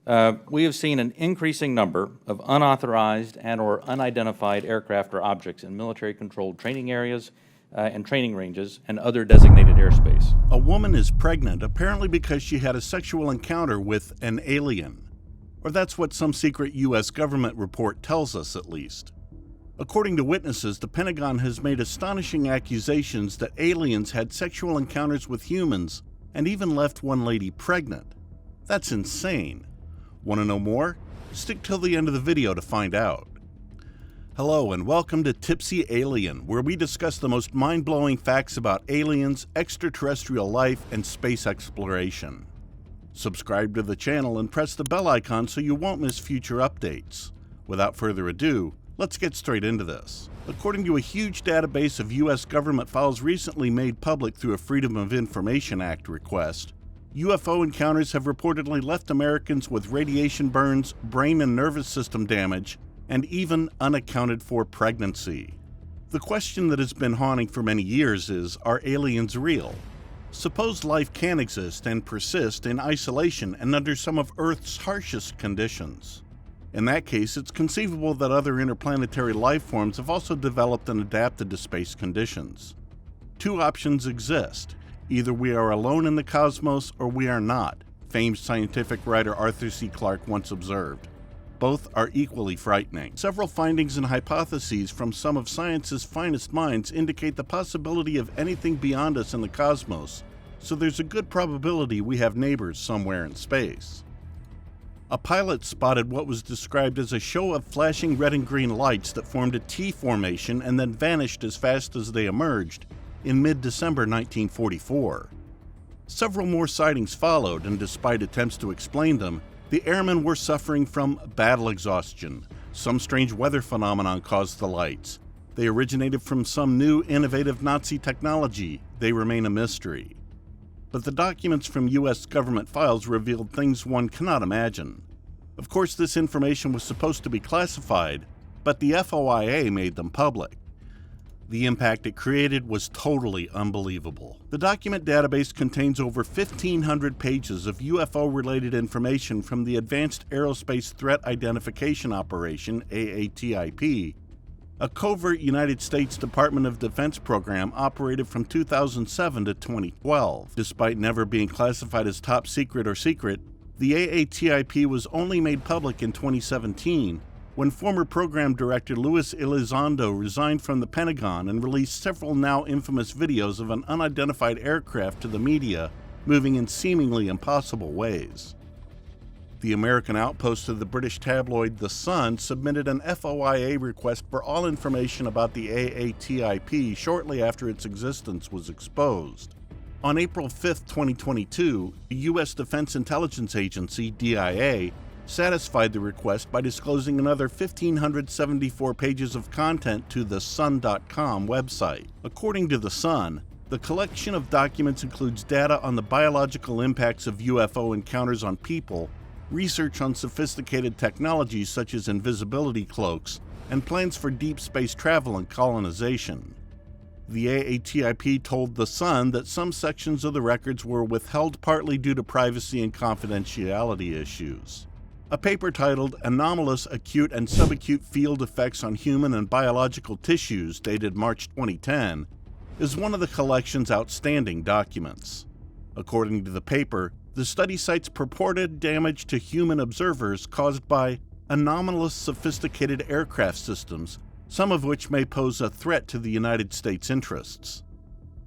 We have seen an increasing number of unauthorized and/or unidentified aircraft or objects in military-controlled training areas and training ranges and other designated airspace. A woman is pregnant apparently because she had a sexual encounter with an alien. Or that's what some secret U.S. government report tells us, at least. According to witnesses, the Pentagon has made astonishing accusations that aliens had sexual encounters with humans and even left one lady pregnant. That's insane. Want to know more? Stick till the end of the video to find out. Hello and welcome to Tipsy Alien, where we discuss the most mind-blowing facts about aliens, extraterrestrial life, and space exploration. Subscribe to the channel and press the bell icon so you won't miss future updates. Without further ado, let's get straight into this. According to a huge database of U.S. government files recently made public through a Freedom of Information Act request, UFO encounters have reportedly left Americans with radiation burns, brain and nervous system damage, and even unaccounted for pregnancy. The question that has been haunting for many years is, are aliens real? Suppose life can exist and persist in isolation and under some of Earth's harshest conditions. In that case, it's conceivable that other interplanetary life forms have also developed and adapted to space conditions. Two options exist. Either we are alone in the cosmos or we are not, famed scientific writer Arthur C. Clarke once observed. Both are equally frightening. Several findings and hypotheses from some of science's finest minds indicate the possibility of anything beyond us in the cosmos, so there's a good probability we have neighbors somewhere in space. A pilot spotted what was described as a show of flashing red and green lights that formed a T formation and then vanished as fast as they emerged in mid-December 1944. Several more sightings followed, and despite attempts to explain them, the airmen were suffering from battle exhaustion. Some strange weather phenomenon caused the lights. They originated from some new, innovative Nazi technology. They remain a mystery. But the documents from U.S. government files revealed things one cannot imagine. Of course, this information was supposed to be classified, but the FOIA made them public. The impact it created was totally unbelievable. The document database contains over 1,500 pages of UFO-related information from the Advanced Aerospace Threat Identification Operation, AATIP, a covert United States Department of Defense program operated from 2007 to 2012. Despite never being classified as top secret or secret, the AATIP was only made public in 2017, when former program director Luis Elizondo resigned from the Pentagon and released several now infamous videos of an unidentified aircraft to the media, moving in seemingly impossible ways. The American outpost of the British tabloid The Sun submitted an FOIA request for all information about the AATIP shortly after its existence was exposed. On April 5, 2022, the U.S. Defense Intelligence Agency, DIA, satisfied the request by disclosing another 1,574 pages of content to the Sun.com website. According to the Sun, the collection of documents includes data on the biological impacts of UFO encounters on people, research on sophisticated technologies such as invisibility cloaks, and plans for deep space travel and colonization. The AATIP told The Sun that some sections of the records were withheld partly due to privacy and confidentiality issues. A paper titled Anomalous Acute and Subacute Field Effects on Human and Biological Tissues, dated March 2010, is one of the collection's outstanding documents. According to the paper, the study cites purported damage to human observers caused by anomalous sophisticated aircraft systems, some of which may pose a threat to the United States interests.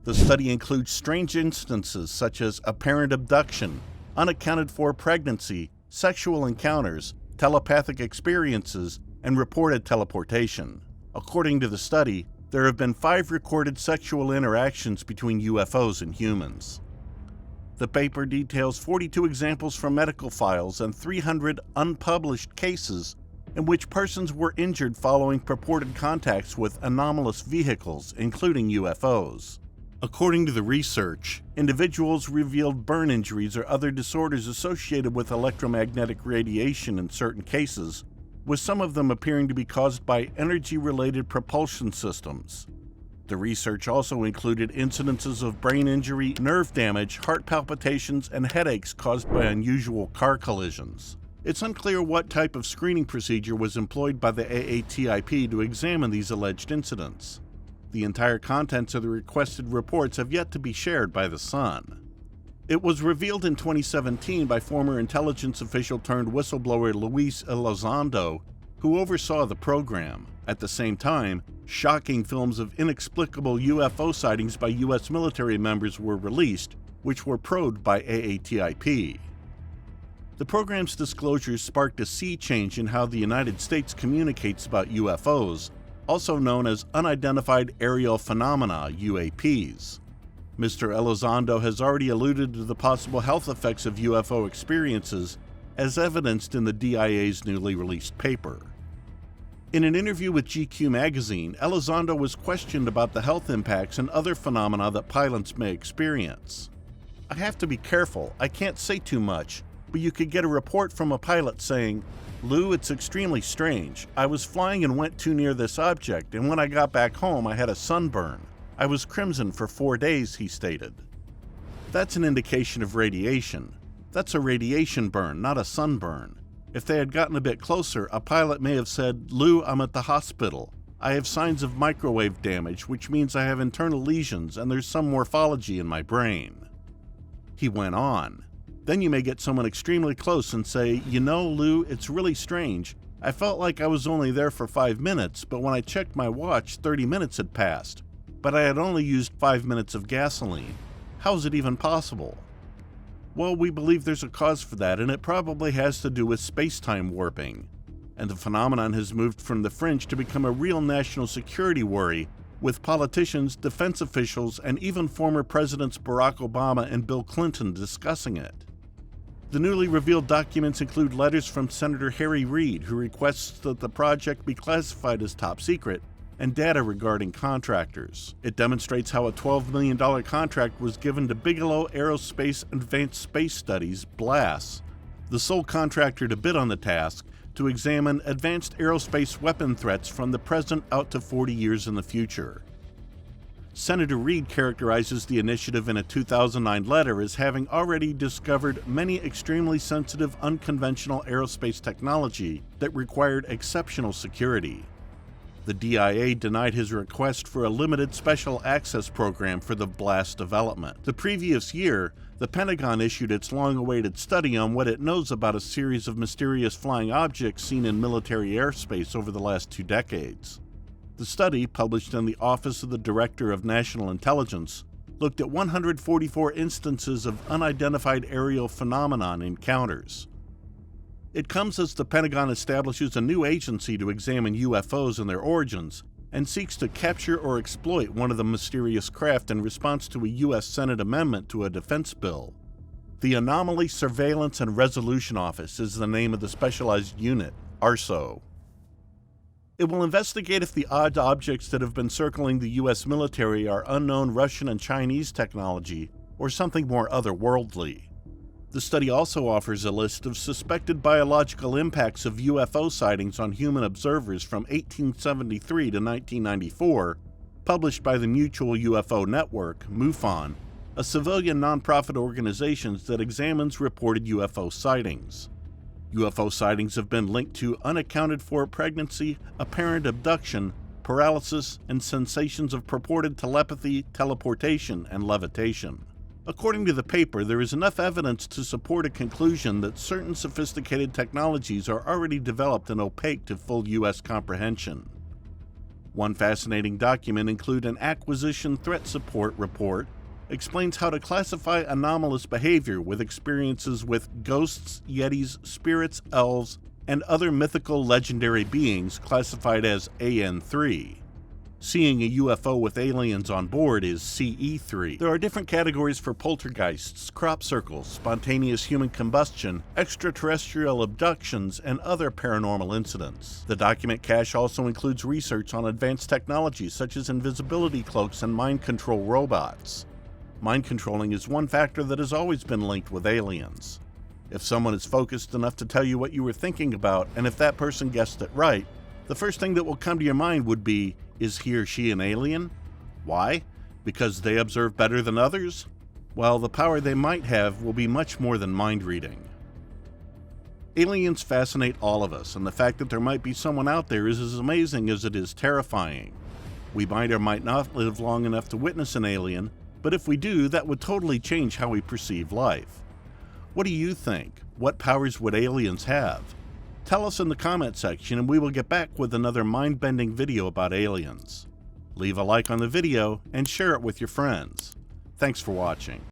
The study includes strange instances such as apparent abduction, unaccounted for pregnancy, sexual encounters, telepathic experiences, and reported teleportation. According to the study, there have been 5 recorded sexual interactions between UFOs and humans. The paper details 42 examples from medical files and 300 unpublished cases in which persons were injured following purported contacts with anomalous vehicles, including UFOs. According to the research, individuals revealed burn injuries or other disorders associated with electromagnetic radiation in certain cases, with some of them appearing to be caused by energy-related propulsion systems. The research also included incidences of brain injury, nerve damage, heart palpitations, and headaches caused by unusual car collisions. It's unclear what type of screening procedure was employed by the AATIP to examine these alleged incidents. The entire contents of the requested reports have yet to be shared by the Sun. It was revealed in 2017 by former intelligence official turned whistleblower Luis Elizondo, who oversaw the program. At the same time, shocking films of inexplicable UFO sightings by U.S. military members were released, which were probed by AATIP. The program's disclosures sparked a sea change in how the United States communicates about UFOs, also known as unidentified aerial phenomena, UAPs. Mr. Elizondo has already alluded to the possible health effects of UFO experiences, as evidenced in the DIA's newly released paper. In an interview with GQ magazine, Elizondo was questioned about the health impacts and other phenomena that pilots may experience. "I have to be careful, I can't say too much, but you could get a report from a pilot saying, 'Lou, it's extremely strange. I was flying and went too near this object, and when I got back home I had a sunburn. I was crimson for 4 days,' he stated. That's an indication of radiation. That's a radiation burn, not a sunburn. If they had gotten a bit closer, a pilot may have said, 'Lou, I'm at the hospital. I have signs of microwave damage, which means I have internal lesions and there's some morphology in my brain.'" He went on. "Then you may get someone extremely close and say, 'You know, Lou, it's really strange. I felt like I was only there for 5 minutes, but when I checked my watch, 30 minutes had passed. But I had only used 5 minutes of gasoline. How is it even possible?' Well, we believe there's a cause for that, and it probably has to do with space-time warping. And the phenomenon has moved from the fringe to become a real national security worry, with politicians, defense officials, and even former Presidents Barack Obama and Bill Clinton discussing it. The newly revealed documents include letters from Senator Harry Reid, who requests that the project be classified as top secret, and data regarding contractors. It demonstrates how a $12 million contract was given to Bigelow Aerospace Advanced Space Studies, BLAS, the sole contractor to bid on the task, to examine advanced aerospace weapon threats from the present out to 40 years in the future. Senator Reid characterizes the initiative in a 2009 letter as having already discovered many extremely sensitive unconventional aerospace technology that required exceptional security. The DIA denied his request for a limited special access program for the BLAST development. The previous year, the Pentagon issued its long-awaited study on what it knows about a series of mysterious flying objects seen in military airspace over the last 2 decades. The study, published in the Office of the Director of National Intelligence, looked at 144 instances of unidentified aerial phenomenon encounters. It comes as the Pentagon establishes a new agency to examine UFOs and their origins, and seeks to capture or exploit one of the mysterious craft in response to a U.S. Senate amendment to a defense bill. The Anomaly Surveillance and Resolution Office is the name of the specialized unit, ARSO. It will investigate if the odd objects that have been circling the U.S. military are unknown Russian and Chinese technology, or something more otherworldly. The study also offers a list of suspected biological impacts of UFO sightings on human observers from 1873 to 1994, published by the Mutual UFO Network, MUFON, a civilian nonprofit organization that examines reported UFO sightings. UFO sightings have been linked to unaccounted-for pregnancy, apparent abduction, paralysis, and sensations of purported telepathy, teleportation, and levitation. According to the paper, there is enough evidence to support a conclusion that certain sophisticated technologies are already developed and opaque to full U.S. comprehension. One fascinating document includes an acquisition threat support report, explains how to classify anomalous behavior with experiences with ghosts, yetis, spirits, elves, and other mythical legendary beings classified as AN3. Seeing a UFO with aliens on board is CE3. There are different categories for poltergeists, crop circles, spontaneous human combustion, extraterrestrial abductions, and other paranormal incidents. The document cache also includes research on advanced technologies such as invisibility cloaks and mind control robots. Mind controlling is one factor that has always been linked with aliens. If someone is focused enough to tell you what you were thinking about, and if that person guessed it right, the first thing that will come to your mind would be, is he or she an alien? Why? Because they observe better than others? Well, the power they might have will be much more than mind reading. Aliens fascinate all of us, and the fact that there might be someone out there is as amazing as it is terrifying. We might or might not live long enough to witness an alien, but if we do, that would totally change how we perceive life. What do you think? What powers would aliens have? Tell us in the comment section and we will get back with another mind-bending video about aliens. Leave a like on the video and share it with your friends. Thanks for watching.